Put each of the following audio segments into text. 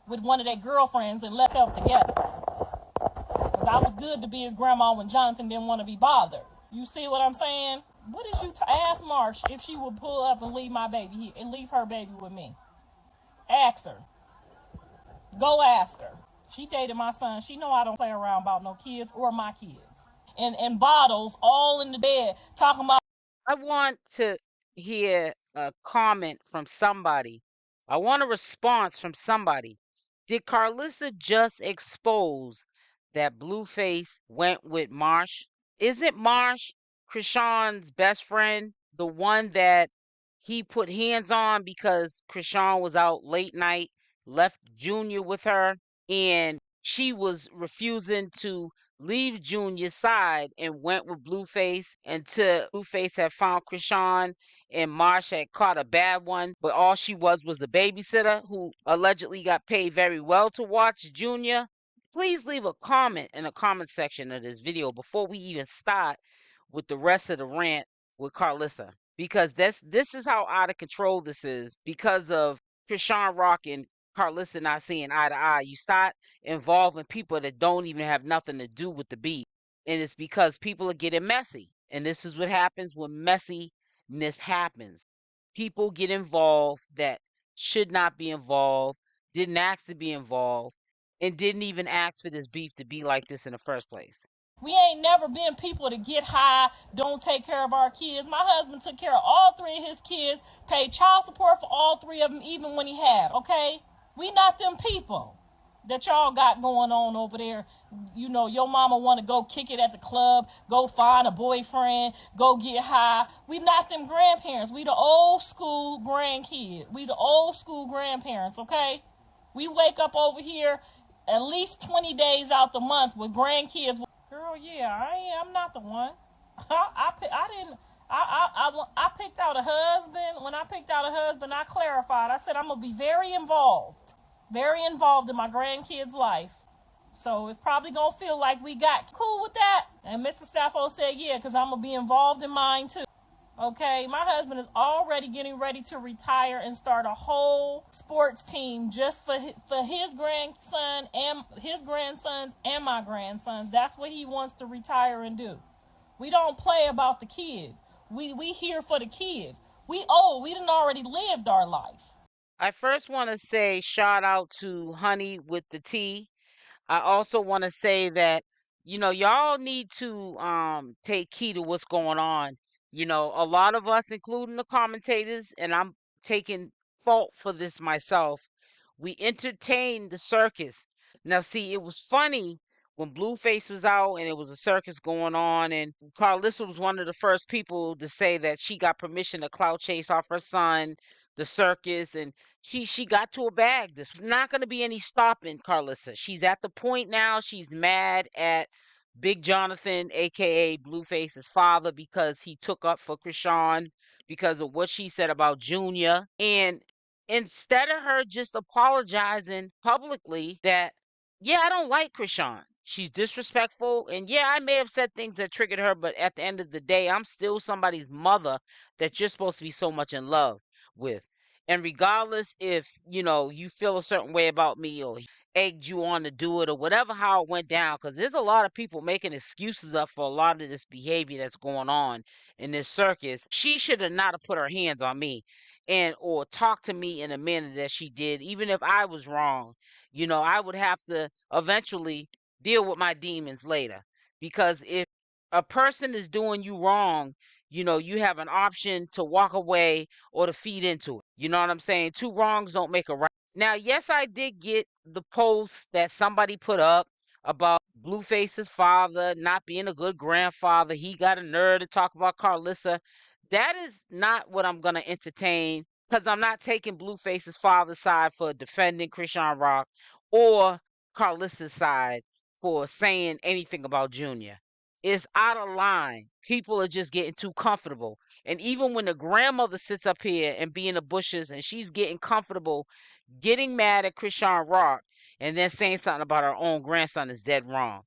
with one of their girlfriends and left self together. Because I was good to be his grandma when Jonathan didn't want to be bothered. You see what I'm saying? What did you ask Marsh if she would pull up and leave my baby here and leave her baby with me? Ask her. Go ask her. She dated my son. She know I don't play around about no kids or my kids. And bottles all in the bed talking about. I want to hear a comment from somebody. I want a response from somebody. Did Karlissa just expose that Blueface went with Marsh? Isn't Marsh Chrisean's best friend, the one that he put hands on because Chrisean was out late night, left Junior with her, and she was refusing to leave Junior's side and went with Blueface until Blueface had found Chrisean and Marsh had caught a bad one, but all she was a babysitter who allegedly got paid very well to watch Junior. Please leave a comment in the comment section of this video before we even start with the rest of the rant with Karlissa, because this is how out of control this is because of CashApp and Karlissa not seeing eye to eye. You start involving people that don't even have nothing to do with the beat, and it's because people are getting messy. And this is what happens when messiness happens. People get involved that should not be involved, didn't ask to be involved, and didn't even ask for this beef to be like this in the first place. We ain't never been people to get high, don't take care of our kids. My husband took care of all three of his kids, paid child support for all three of them, even when he had, okay? We not them people that y'all got going on over there. You know, your mama want to go kick it at the club, go find a boyfriend, go get high. We not them grandparents. We the old school grandkids. We the old school grandparents, okay? We wake up over here at least 20 days out the month with grandkids. Girl, yeah, I'm not the one. I picked out a husband. When I picked out a husband, I clarified. I said I'm gonna be very involved in my grandkids' life. So it's probably gonna feel like we got cool with that. And Mr. Staffo said, yeah, because I'm gonna be involved in mine too. Okay, my husband is already getting ready to retire and start a whole sports team just for his grandson and his grandsons and my grandsons. That's what he wants to retire and do. We don't play about the kids. We here for the kids. We done already lived our life. I first want to say shout out to Honey with the T. I also want to say that, you know, y'all need to take key to what's going on. You know, a lot of us, including the commentators, and I'm taking fault for this myself, we entertained the circus. Now, see, it was funny when Blueface was out and it was a circus going on, and Karlissa was one of the first people to say that she got permission to clout chase off her son, the circus, and she got to a bag. There's not going to be any stopping Karlissa. She's at the point now. She's mad at Big Jonathan, aka Blueface's father, because he took up for Chrisean because of what she said about Junior. And instead of her just apologizing publicly that, yeah, I don't like Chrisean. She's disrespectful. And yeah, I may have said things that triggered her, but at the end of the day, I'm still somebody's mother that you're supposed to be so much in love with. And regardless if, you know, you feel a certain way about me or egged you on to do it or whatever, how it went down, because there's a lot of people making excuses up for a lot of this behavior that's going on in this circus. She should have not have put her hands on me and or talked to me in a manner that she did. Even if I was wrong, you know, I would have to eventually deal with my demons later, because if a person is doing you wrong, you know, you have an option to walk away or to feed into it. You know what I'm saying? Two wrongs don't make a right. Now, yes, I did get the post that somebody put up about Blueface's father not being a good grandfather. He got a nerve to talk about Karlissa. That is not what I'm going to entertain, because I'm not taking Blueface's father's side for defending CashApp or Karlissa's side for saying anything about Junior. It's out of line. People are just getting too comfortable. And even when the grandmother sits up here and be in the bushes and she's getting comfortable, getting mad at CashApp and then saying something about her own grandson is dead wrong.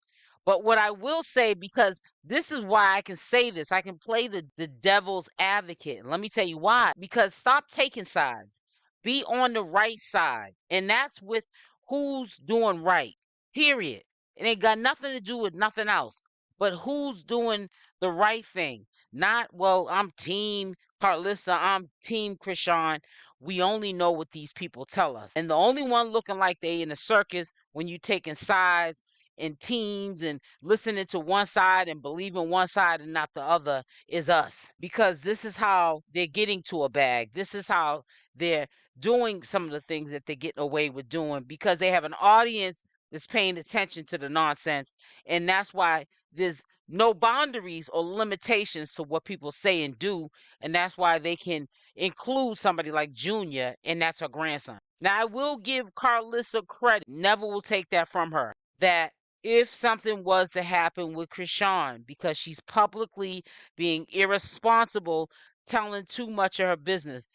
But what I will say, because this is why I can say this, I can play the devil's advocate. And let me tell you why. Because stop taking sides. Be on the right side. And that's with who's doing right, period. It ain't got nothing to do with nothing else, but who's doing the right thing. Not, well, I'm team Karlissa, I'm team chrisean. We only know what these people tell us. And the only one looking like they in the circus when you taking sides and teams and listening to one side and believing one side and not the other is us. Because this is how they're getting to a bag. This is how they're doing some of the things that they're getting away with doing, because they have an audience that's paying attention to the nonsense. And that's why there's no boundaries or limitations to what people say and do. And that's why they can include somebody like Junior, and that's her grandson. Now, I will give Karlissa credit, never will take that from her, that if something was to happen with chrisean, because she's publicly being irresponsible, telling too much of her business.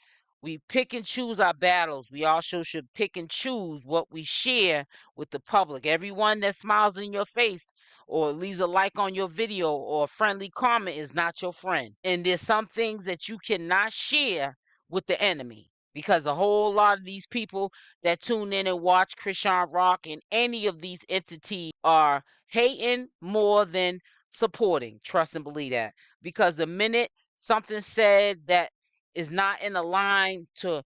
We pick and choose our battles. We also should pick and choose what we share with the public. Everyone that smiles in your face or leaves a like on your video or a friendly comment is not your friend. And there's some things that you cannot share with the enemy, because a whole lot of these people that tune in and watch CashApp and any of these entities are hating more than supporting. Trust and believe that. Because the minute something said that is not in a line to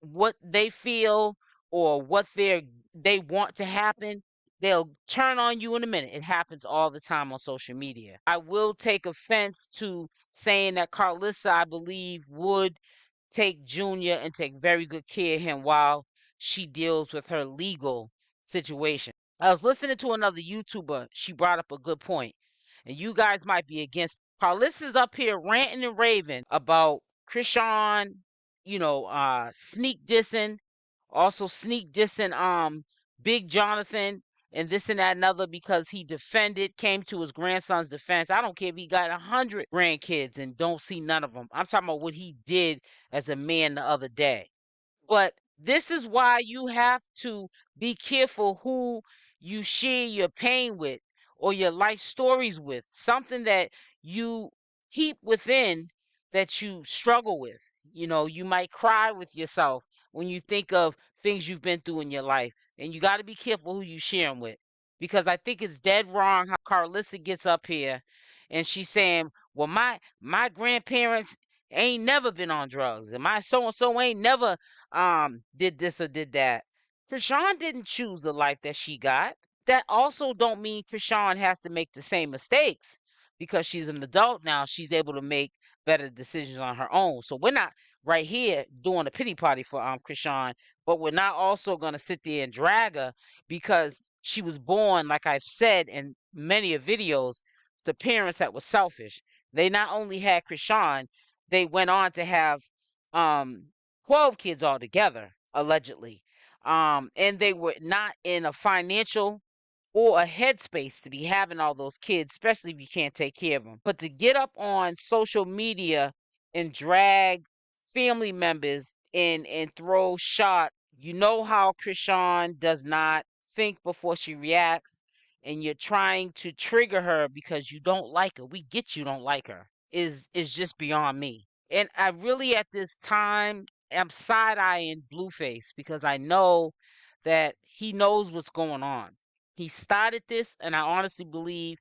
what they feel or what they want to happen, they'll turn on you in a minute. It happens all the time on social media. I will take offense to saying that Karlissa, I believe, would take Junior and take very good care of him while she deals with her legal situation. I was listening to another YouTuber. She brought up a good point, and you guys might be against. Karlissa's up here ranting and raving about chrisean, sneak dissing, also sneak dissing Big Jonathan and this and that and other, because he came to his grandson's defense. I don't care if he got 100 grandkids and don't see none of them. I'm talking about what he did as a man the other day. But this is why you have to be careful who you share your pain with or your life stories with. Something that you keep within that you struggle with. You might cry with yourself when you think of things you've been through in your life. And you got to be careful who you share them with. Because I think it's dead wrong how Karlissa gets up here and she's saying, well, my grandparents ain't never been on drugs, and my so and so ain't never did this or did that. chrisean didn't choose the life that she got. That also don't mean chrisean has to make the same mistakes, because she's an adult now. She's able to make better decisions on her own. So we're not right here doing a pity party for chrisean, but we're not also going to sit there and drag her because she was born, like I've said in many of videos, to parents that were selfish. They not only had chrisean, they went on to have 12 kids altogether, allegedly. And they were not in a financial or a headspace to be having all those kids, especially if you can't take care of them. But to get up on social media and drag family members and throw shot, you know how chrisean does not think before she reacts, and you're trying to trigger her because you don't like her. We get you don't like her. Is just beyond me. And I really at this time am side-eyeing Blueface, because I know that he knows what's going on. He started this, and I honestly believe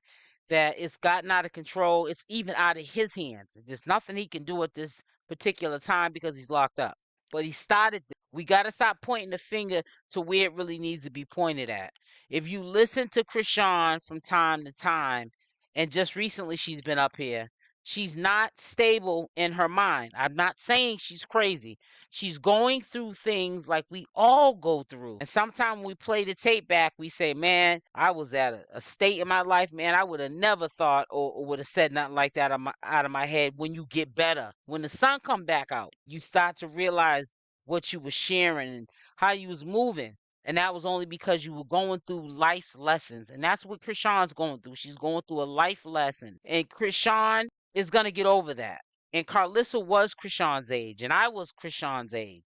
that it's gotten out of control. It's even out of his hands. There's nothing he can do at this particular time because he's locked up. But he started this. We got to stop pointing the finger to where it really needs to be pointed at. If you listen to chrisean from time to time, and just recently she's been up here, she's not stable in her mind. I'm not saying she's crazy. She's going through things like we all go through. And sometimes when we play the tape back, we say, man, I was at a state in my life, man, I would have never thought or would have said nothing like that out of my head. When you get better, when the sun come back out, you start to realize what you were sharing and how you was moving. And that was only because you were going through life's lessons. And that's what chrisean's going through. She's going through a life lesson. And chrisean is going to get over that. And Karlissa was chrisean's age, and I was chrisean's age.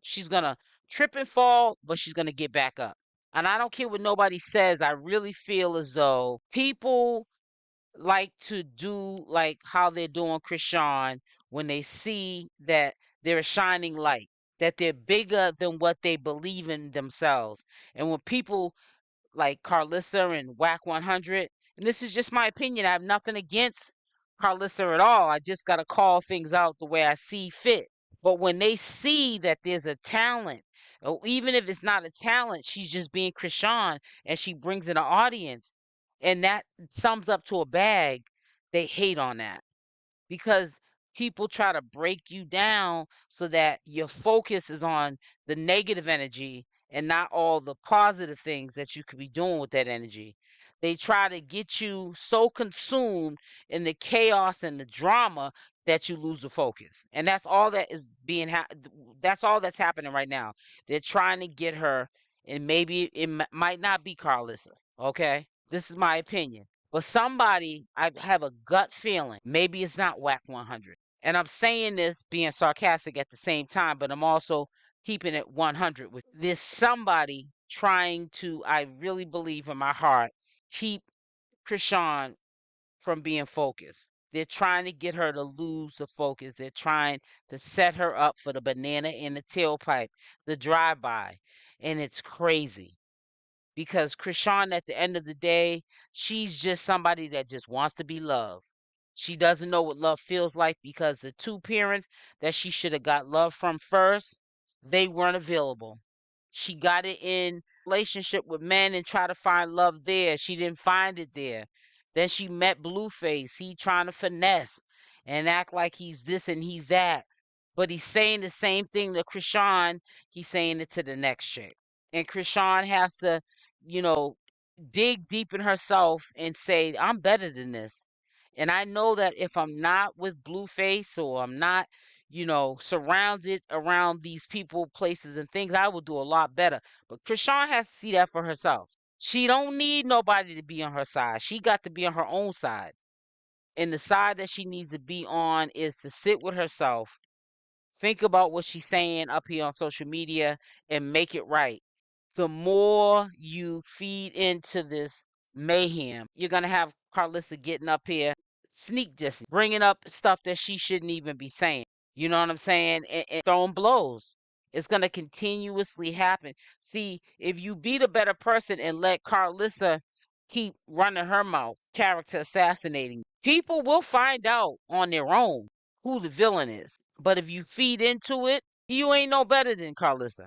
She's going to trip and fall, but she's going to get back up. And I don't care what nobody says. I really feel as though people like to do like how they're doing chrisean when they see that they're a shining light. that they're bigger than what they believe in themselves. And when people like Karlissa and Whack 100, and this is just my opinion, I have nothing against Karlissa at all. I just got to call things out the way I see fit. But when they see that there's a talent, or even if it's not a talent, she's just being Chrisean and she brings in an audience, and that sums up to a bag, they hate on that because people try to break you down so that your focus is on the negative energy and not all the positive things that you could be doing with that energy. They try to get you so consumed in the chaos and the drama that you lose the focus. And that's all that is that's all that's happening right now. They're trying to get her, and maybe it might not be Karlissa, okay? This is my opinion. But somebody, I have a gut feeling, maybe it's not Whack 100. And I'm saying this being sarcastic at the same time, but I'm also keeping it 100 with. There's somebody trying to, I really believe in my heart, keep Chrisean from being focused. They're trying to get her to lose the focus. They're trying to set her up for the banana in the tailpipe, the drive-by. And it's crazy because Chrisean, at the end of the day, she's just somebody that just wants to be loved. She doesn't know what love feels like because the two parents that she should have got love from first, they weren't available. She got it in relationship with men and tried to find love there. She didn't find it there. Then she met Blueface. He trying to finesse and act like he's this and he's that. But he's saying the same thing to Chrisean. He's saying it to the next chick. And Chrisean has to, you know, dig deep in herself and say, I'm better than this. And I know that if I'm not with Blueface or I'm not, surrounded around these people, places, and things, I will do a lot better. But Chrisean has to see that for herself. She don't need nobody to be on her side. She got to be on her own side. And the side that she needs to be on is to sit with herself, think about what she's saying up here on social media, and make it right. The more you feed into this mayhem, you're going to have Karlissa getting up here, sneak dissing, bringing up stuff that she shouldn't even be saying. You know what I'm saying? And throwing blows. It's going to continuously happen. See, if you be the better person and let Karlissa keep running her mouth, character assassinating, people will find out on their own who the villain is. But if you feed into it, you ain't no better than Karlissa.